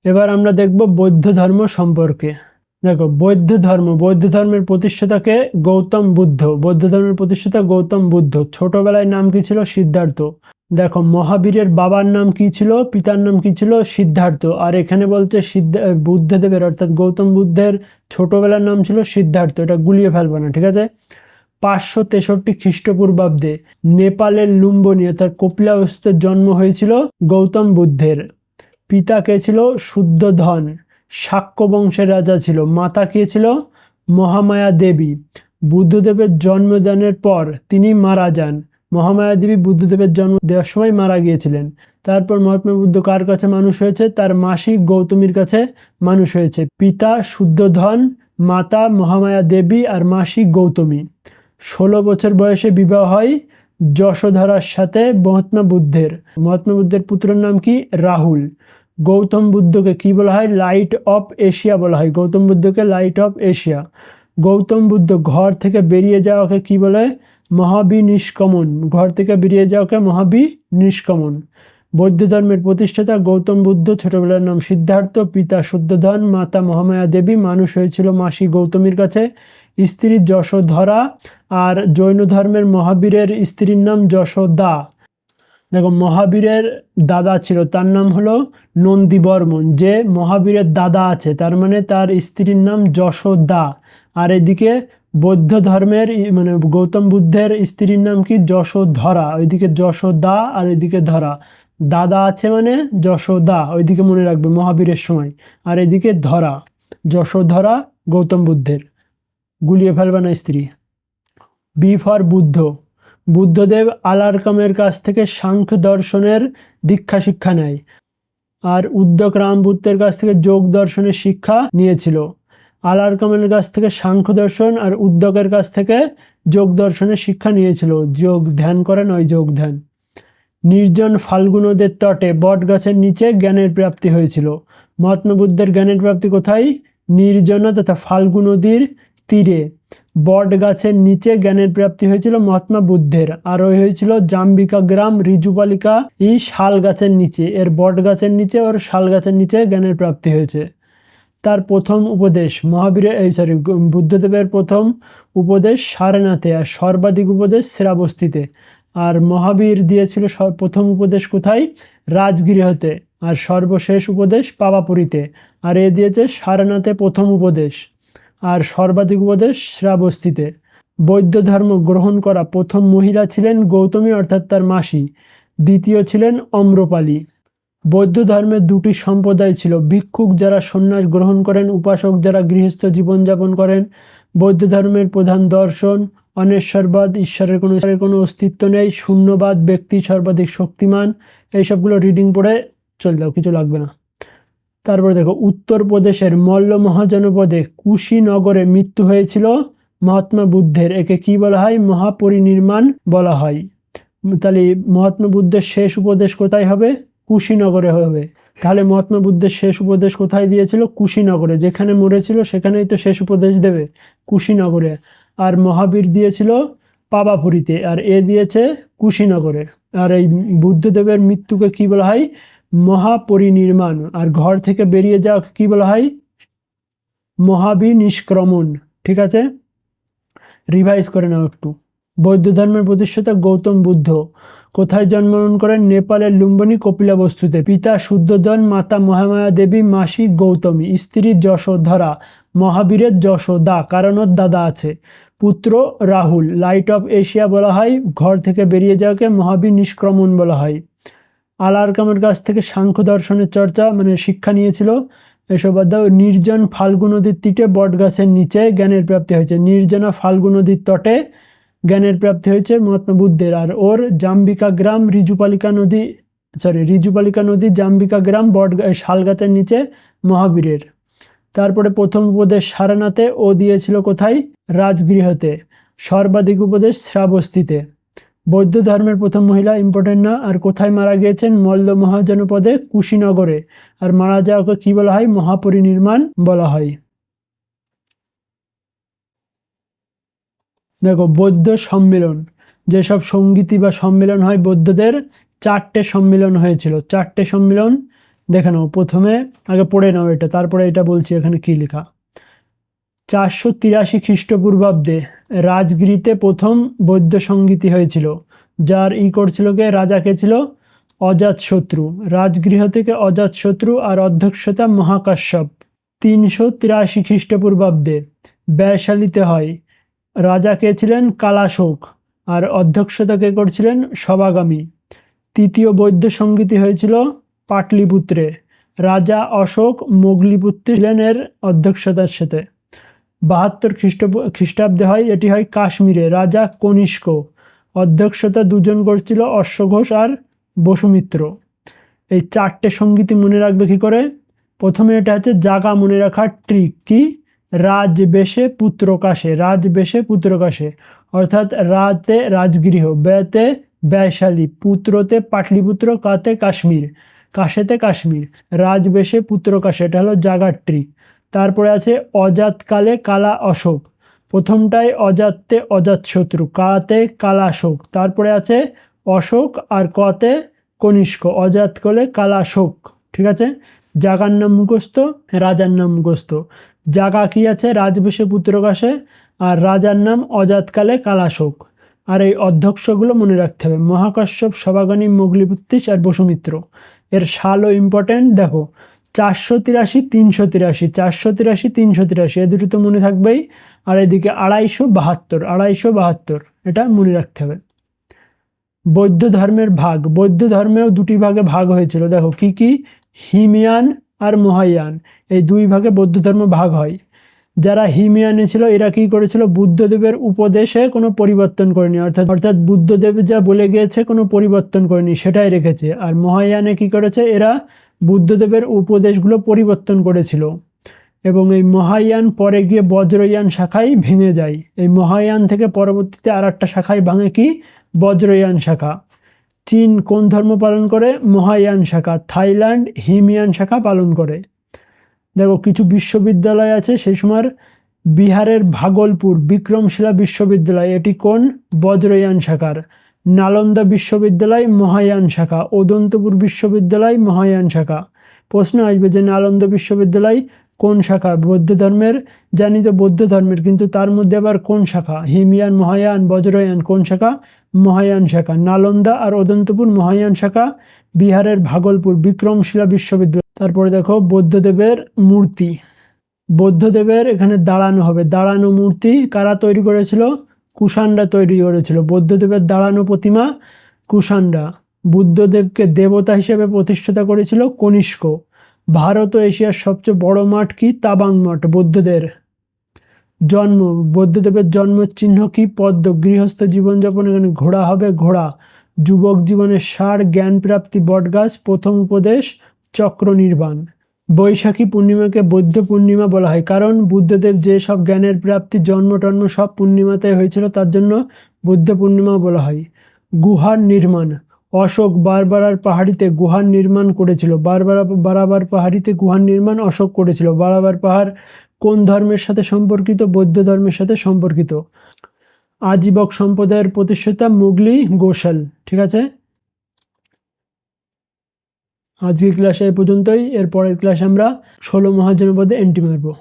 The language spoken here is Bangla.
এবার আমরা দেখব বৌদ্ধ ধর্ম সম্পর্কে। দেখো, বৌদ্ধ ধর্মের প্রতিষ্ঠাতাকে গৌতম বুদ্ধ। বৌদ্ধ ধর্মের প্রতিষ্ঠাতা গৌতম বুদ্ধ। ছোটবেলায় নাম কি ছিল? সিদ্ধার্থ। দেখো, মহাবীরের বাবার নাম কি ছিল? পিতার নাম কি ছিল? সিদ্ধার্থ। আর এখানে বলছে বুদ্ধদেবের অর্থাৎ গৌতম বুদ্ধের ছোটবেলার নাম ছিল সিদ্ধার্থ। এটা গুলিয়ে ফেলবো না, ঠিক আছে? 563 খ্রিস্টপূর্বাব্দে নেপালের লুম্বিনী অর্থাৎ কপিলাবস্তুতে জন্ম হয়েছিল গৌতম বুদ্ধের। পিতা কে ছিল? শুদ্ধোধন, শাক্য বংশের রাজা ছিল। মাতা কে ছিল? মহামায়া দেবী। বুদ্ধদেবের জন্মদানের পর তিনি মারা যান। মহামায়া দেবী বুদ্ধদেবের জন্ম দেওয়ার সময় মারা গিয়েছিলেন। তারপর মহাত্মা বুদ্ধ কার কাছে মানুষ হয়েছে? তার মাসি গৌতমীর কাছে মানুষ হয়েছে। পিতা শুদ্ধোধন, মাতা মহামায়া দেবী আর মাসি গৌতমী। 16 বছর বয়সে বিবাহ হয় যশোধরার সাথে মহাত্মা বুদ্ধের। মহাত্মা বুদ্ধের পুত্রের নাম কি? রাহুল। গৌতম বুদ্ধকে কি বলা হয়? লাইট অফ এশিয়া বলা হয়। গৌতম বুদ্ধকে light of Asia. Gautam Buddha ঘর থেকে বেরিয়ে যাওয়াকে কি বলে? মহাবিনিষ্ক্রমণ। ঘর থেকে বেরিয়ে যাওয়াকে মহাবিনিষ্ক্রমণ। বৌদ্ধ ধর্মের প্রতিষ্ঠাতা গৌতম বুদ্ধ। ছোটবেলার নাম সিদ্ধার্থ। পিতা শুদ্ধোধন, মাতা মহামায়া দেবী। মানুষ হয়েছিল মাসি গৌতমীর কাছে। স্ত্রী যশোধরা। আর জৈন ধর্মের মহাবীরের স্ত্রীর নাম যশোদা। দেখো, মহাবীরের দাদা ছিল, তার নাম হলো নন্দীবর্মন। যে মহাবীরের দাদা আছে তার মানে তার স্ত্রীর নাম যশোদা। আর এদিকে বৌদ্ধ ধর্মের মানে গৌতম বুদ্ধের স্ত্রীর নাম কি? যশোধরা। ওইদিকে যশোদা আর এদিকে ধরা। দাদা আছে মানে যশোদা, ওইদিকে মনে রাখবে মহাবীরের সময়। আর এদিকে ধরা, যশোধরা গৌতম বুদ্ধের। গুলিয়ে ফেলবে না স্ত্রী। B for Buddha. বুদ্ধদেব আলারকামের কাছ থেকে সাংখ্য দর্শনের দীক্ষা শিক্ষা নেয়। আর উদ্যোগ রামবুদ্ধের কাছ থেকে যোগ দর্শনের শিক্ষা নিয়েছিল। আলারকামের কাছ থেকে সাংখ্য দর্শন আর উদ্যোগের কাছ থেকে যোগ দর্শনের শিক্ষা নিয়েছিল। যোগ ধ্যান করেন, ওই যোগ ধ্যান। নির্জন ফাল্গু নদের তটে বট গাছের নিচে জ্ঞানের প্রাপ্তি হয়েছিল। মহাত্মা বুদ্ধের জ্ঞানের প্রাপ্তি কোথায়? নির্জনা তথা ফাল্গু নদীর তীরে বট গাছের নিচে জ্ঞানের প্রাপ্তি হয়েছিল মহাত্মা বুদ্ধের। আর ওই হয়েছিল জাম্বিকা গ্রাম রিজুপালিকা এই শাল গাছের নিচে। এর বট গাছের নিচে ওর শাল গাছের নিচে জ্ঞানের প্রাপ্তি হয়েছে। তার প্রথম উপদেশ বুদ্ধদেবের প্রথম উপদেশ সারনাথে, আর সর্বাধিক উপদেশ শ্রাবস্তিতে। আর মহাবীর দিয়েছিল প্রথম উপদেশ কোথায়? রাজগৃহতে। আর সর্বশেষ উপদেশ পাবাপুরীতে। আর এ দিয়েছে সারনাথে প্রথম উপদেশ, আর সর্বাধিক উপদেশ শ্রাবস্তিতে। বৌদ্ধ ধর্ম গ্রহণ করা প্রথম মহিলা ছিলেন গৌতমী অর্থাৎ তার মাসি। দ্বিতীয় ছিলেন অম্রপালি। বৌদ্ধ ধর্মের দুটি সম্প্রদায় ছিল, ভিক্ষুক যারা সন্ন্যাস গ্রহণ করেন, উপাসক যারা গৃহস্থ জীবনযাপন করেন। বৌদ্ধ ধর্মের প্রধান দর্শন অনেশ্বরবাদ, ঈশ্বরের কোনো অস্তিত্ব নেই, শূন্যবাদ, ব্যক্তি সর্বাধিক শক্তিমান। এইসবগুলো রিডিং পড়ে চলে যাও, কিছু লাগবে না। তারপরে দেখো, উত্তরপ্রদেশের মল্ল মহাজনপদে কুশীনগরে মৃত্যু হয়েছিল মহাত্মা বুদ্ধের। একে কি বলা হয়? মহাপরিনির্মাণ বলা হয়। তাহলে মহাত্মা বুদ্ধের শেষ উপদেশ কোথায় হবে? কুশীনগরে হবে। তাহলে মহাত্মা বুদ্ধের শেষ উপদেশ কোথায় দিয়েছিল? কুশীনগরে। যেখানে মরেছিল সেখানেই তো শেষ উপদেশ দেবে, কুশীনগরে। আর মহাবীর দিয়েছিল পাবাপুরীতে, আর এ দিয়েছে কুশীনগরে। আর এই বুদ্ধদেবের মৃত্যুকে কি বলা হয়? মহাপরিনির্মাণ। আর ঘর থেকে বেরিয়ে যাওয়া কি বলা হয়? মহাবিনিষ্ক্রমণ। ঠিক আছে, রিভাইজ করে নাও একটু। বৌদ্ধ ধর্মের প্রতিষ্ঠাতা গৌতম বুদ্ধ কোথায় জন্মগ্রহণ করেন? নেপালের লুম্বিনী কপিলাবস্তুতে। পিতা শুদ্ধোধন, মাতা মহামায়া দেবী, মাসি গৌতমী, স্ত্রী যশোধরা। মহাবীরের যশোদা, কারণ ওর দাদা আছে। পুত্র রাহুল। লাইট অফ এশিয়া বলা হয়। ঘর থেকে বেরিয়ে যাওয়াকে মহাবিনিষ্ক্রমণ বলা হয়। আলারকামের কাছ থেকে সাংখ্য দর্শনের চর্চা মানে শিক্ষা নিয়েছিল। এসব বাদ দাও। নির্জন ফাল্গু নদীর তীরে বট গাছের নিচে জ্ঞানের প্রাপ্তি হয়েছে। নির্জনা ফাল্গু নদীর তটে জ্ঞানের প্রাপ্তি হয়েছে মহাত্মা বুদ্ধের। আর ওর জাম্বিকা গ্রাম রিজুপালিকা নদী জাম্বিকা গ্রাম বট শাল গাছের নিচে মহাবীরের। তারপরে প্রথম উপদেশ সারনাথে, ও দিয়েছিল কোথায়? রাজগৃহতে। সর্বাধিক উপদেশ শ্রাবস্তিতে। বৌদ্ধ ধর্মের প্রথম মহিলা, ইম্পর্টেন্ট না। আর কোথায় মারা গিয়েছেন? মল্ল মহাজনপদে কুশীনগরে। আর মারা যাওয়াকে কি বলা হয়? মহাপরিনির্মাণ বলা হয়। দেখো, বৌদ্ধ সম্মেলন, যেসব সঙ্গীতি বা সম্মেলন হয় বৌদ্ধদের, 4টে সম্মেলন হয়েছিল। 4টে সম্মেলন দেখে নাও, প্রথমে আগে পড়ে নাও এটা, তারপরে এটা বলছি এখানে কি লেখা। 483 খ্রিস্টপূর্বাব্দে রাজগৃহীতে প্রথম বৌদ্ধ সঙ্গীতি হয়েছিল, যার করছিল কে, রাজা কে ছিল, অজাতশত্রু। রাজগৃহ থেকে অজাতশত্রু আর অধ্যক্ষতা মহাকাশ্যপ। 383 খ্রিস্টপূর্বাব্দে ব্যয়শালীতে হয়, রাজা কে ছিলেন, কালাশোক, আর অধ্যক্ষতা কে করছিলেন, সবাগামী। তৃতীয় বৌদ্ধ সঙ্গীতি হয়েছিল পাটলিপুত্রে, রাজা অশোক মোগলিপুত্র ছিলেন এর অধ্যক্ষতার সাথে। 72 খ্রিস্টাব্দে হয়, এটি হয় কাশ্মীরে, রাজা কনিষ্ক, অধ্যক্ষতা দুজন করছিল, অশ্বঘোষ আর বসুমিত্র। এই 4টে সঙ্গীতি মনে রাখবে কি করে? প্রথমে এটা হচ্ছে জাগা মনে রাখার ট্রিক, কি, রাজবেশে পুত্রকাশে, রাজবেশে পুত্রকাশে, অর্থাৎ রাতে রাজগৃহ, ব্যয়তে ব্যয়শালী, পুত্রতে পাটলিপুত্র, কাতে কাশ্মীর, কাশেতে কাশ্মীর, রাজবেশে পুত্রকাশে, এটা হলো জাগার ট্রিক। তারপরে আছে অজাতকালে কালা অশোক, প্রথমটায় অজাতে অজাতশত্রু, কাতে কালাশোক, তারপরে আছে অশোক আর কতে কনিষ্ক, অজাতকালে কালাশোক। ঠিক আছে, জাগার নাম মুখস্থ, রাজার নাম মুখস্থ। জাগা কি আছে, রাজবেশে পুত্রকাশে, আর রাজার নাম অজাতকালে কালাশোক। আর এই অধ্যক্ষগুলো মনে রাখতে হবে, মহাকাশ্যপ, সবাগানী, মোগলিপুত্তিস আর বসুমিত্র। এর সালও ইম্পর্টেন্ট, দেখো 483, 383, 483, 383, এ দুটো তো মনে থাকবেই। আর এদিকে 272, 272, এটা মনে রাখতে হবে। বৌদ্ধ ধর্মের ভাগ, বৌদ্ধ ধর্মেও দুটি ভাগে ভাগ হয়েছিল, দেখো কি কি, হিময়ান আর মহায়ান, এই দুই ভাগে বৌদ্ধ ধর্ম ভাগ হয়। যারা হিময়ানে ছিল এরা কি করেছিল, বুদ্ধদেবের উপদেশে কোনো পরিবর্তন করেনি, অর্থাৎ বুদ্ধদেব যা বলে গিয়েছে কোনো পরিবর্তন করেনি, সেটাই রেখেছে। আর মহায়ানে কি করেছে, এরা বুদ্ধদেবের উপদেশগুলো পরিবর্তন করেছিল। এবং এই মহায়ান পরে গিয়ে বজ্রয়ান শাখায় ভেঙে যায়। এই মহায়ান থেকে পরবর্তীতে আর একটা শাখায় ভাঙে, কি, বজ্রয়ান শাখা। চীন কোন ধর্ম পালন করে, মহায়ান শাখা। থাইল্যান্ড হিময়ান শাখা পালন করে। দেখো কিছু বিশ্ববিদ্যালয় আছে সেই সময়, বিহারের ভাগলপুর বিক্রমশিলা বিশ্ববিদ্যালয়, এটি কোন, বজ্রয়ান শাখার। নালন্দা বিশ্ববিদ্যালয় মহায়ান শাখা, অদন্তপুর বিশ্ববিদ্যালয় মহায়ান শাখা। প্রশ্ন আসবে যে নালন্দা বিশ্ববিদ্যালয় কোন শাখা, বৌদ্ধ ধর্মের, জানি তো বৌদ্ধ ধর্মের, কিন্তু তার মধ্যে আবার কোন শাখা, হিময়ান, মহায়ান, বজ্রয়ান, কোন শাখা, মহায়ান শাখা। নালন্দা আর অদন্তপুর মহায়ান শাখা, বিহারের ভাগলপুর বিক্রমশিলা বিশ্ববিদ্যালয়। তারপরে দেখো বৌদ্ধদেবের মূর্তি, বৌদ্ধদেবের এখানে দাঁড়ানো হবে, দাঁড়ানো মূর্তি কারা তৈরি করেছিল, কুষাণরা তৈরি করেছিল। বৌদ্ধদেবের দাঁড়ানো প্রতিমা কুষাণরা। বুদ্ধদেবকে দেবতা হিসেবে প্রতিষ্ঠাতা করেছিল কনিষ্ক। ভারত ও এশিয়ার সবচেয়ে বড় মঠ কি, তাবাং মঠ। বৌদ্ধদের জন্ম, বৌদ্ধদেবের জন্মের চিহ্ন কি, পদ্ম। গৃহস্থ জীবনযাপন, এখানে ঘোড়া হবে, ঘোড়া। যুবক জীবনের সার, জ্ঞান প্রাপ্তি, বটগাছ। প্রথম উপদেশ চক্র নির্বাণ। বৈশাখী পূর্ণিমাকে বৌদ্ধ পূর্ণিমা বলা হয়, কারণ বুদ্ধদেব যে সব জ্ঞানের প্রাপ্তি, জন্ম টন্ম সব পূর্ণিমাতে হয়েছিল, তার জন্য বুদ্ধ পূর্ণিমা বলা হয়। গুহার নির্মাণ, অশোক বারবারার পাহাড়িতে গুহার নির্মাণ করেছিল। বারাবার পাহাড়িতে গুহার নির্মাণ অশোক করেছিল। বারাবার পাহাড় কোন ধর্মের সাথে সম্পর্কিত, বৌদ্ধ ধর্মের সাথে সম্পর্কিত। আজীবক সম্প্রদায়ের প্রতিষ্ঠাতা মুগলি গোসাল। ঠিক আছে, আজকের ক্লাসে এই পর্যন্তই। এর পরের ক্লাসে আমরা 16 মহাজনপদে এন্ট্রি মারবো।